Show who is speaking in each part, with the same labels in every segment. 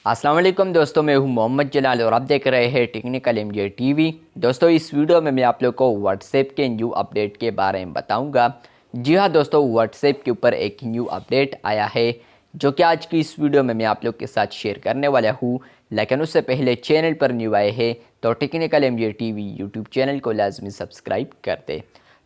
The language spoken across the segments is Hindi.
Speaker 1: अस्सलाम वालेकुम दोस्तों, मैं हूं मोहम्मद जलाल और आप देख रहे हैं टेक्निकल एमजे टीवी। दोस्तों, इस वीडियो में मैं आप लोग को व्हाट्सएप के न्यू अपडेट के बारे में बताऊंगा। जी हां दोस्तों, व्हाट्सएप के ऊपर एक न्यू अपडेट आया है जो कि आज की इस वीडियो में मैं आप लोग के साथ शेयर करने वाला हूं। लेकिन उससे पहले चैनल पर न्यू आए हैं तो technical MJ TV YouTube channel को लाजमी सब्सक्राइब कर दे।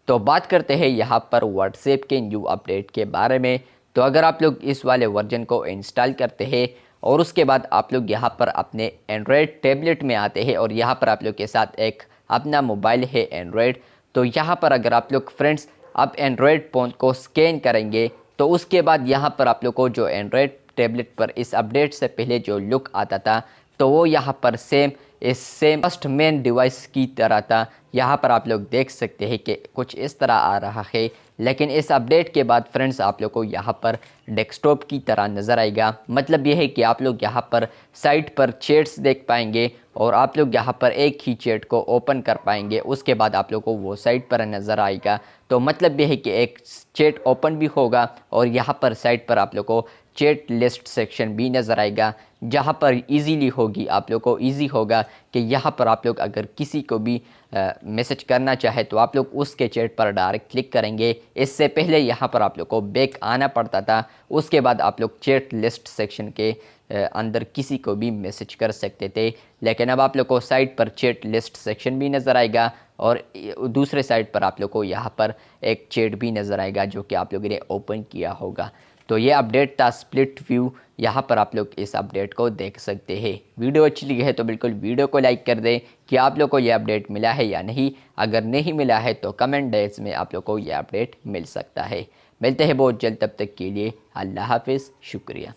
Speaker 1: तो बात करते हैं यहाँ पर व्हाट्सएप के न्यू अपडेट के बारे में। तो अगर आप लोग इस वाले वर्जन को इंस्टॉल करते हैं और उसके बाद आप लोग यहाँ पर अपने एंड्रॉयड टैबलेट में आते हैं और यहाँ पर आप लोग के साथ एक अपना मोबाइल है एंड्रॉयड, तो यहाँ पर अगर आप लोग फ्रेंड्स आप एंड्रॉयड फ़ोन को स्कैन करेंगे तो उसके बाद यहाँ पर आप लोग को जो एंड्रॉयड टैबलेट पर इस अपडेट से पहले जो लुक आता था तो वो यहाँ पर सेम फर्स्ट मेन डिवाइस की तरह था। यहाँ पर आप लोग देख सकते हैं कि कुछ इस तरह आ रहा है, लेकिन इस अपडेट के बाद फ्रेंड्स आप लोग को यहाँ पर डेस्कटॉप की तरह नज़र आएगा। मतलब यह है कि आप लोग यहाँ पर साइट पर चैट्स देख पाएंगे और आप लोग यहाँ पर एक ही चैट को ओपन कर पाएंगे, उसके बाद आप लोग को वो साइट पर नज़र आएगा। तो मतलब यह है कि एक चैट ओपन भी होगा और यहाँ पर साइट पर आप लोग को चैट लिस्ट सेक्शन भी नज़र आएगा, जहाँ पर इजीली होगी आप लोग को इजी होगा कि यहाँ पर आप लोग अगर किसी को भी मैसेज करना चाहे तो आप लोग उसके चैट पर डायरेक्ट क्लिक करेंगे। इससे पहले यहाँ पर आप लोग को बैक आना पड़ता था, उसके बाद आप लोग चैट लिस्ट सेक्शन के अंदर किसी को भी मैसेज कर सकते थे। लेकिन अब आप लोग को साइट पर चैट लिस्ट सेक्शन भी नज़र आएगा और दूसरे साइट पर आप लोग को यहाँ पर एक चैट भी नज़र आएगा जो कि आप लोगों ने ओपन किया होगा। तो ये अपडेट था स्प्लिट व्यू, यहाँ पर आप लोग इस अपडेट को देख सकते हैं। वीडियो अच्छी लगी है तो बिल्कुल वीडियो को लाइक कर दें कि आप लोग को ये अपडेट मिला है या नहीं। अगर नहीं मिला है तो कमेंट बॉक्स में आप लोग को ये अपडेट मिल सकता है। मिलते हैं बहुत जल्द, तब तक के लिए अल्लाह हाफिज़, शुक्रिया।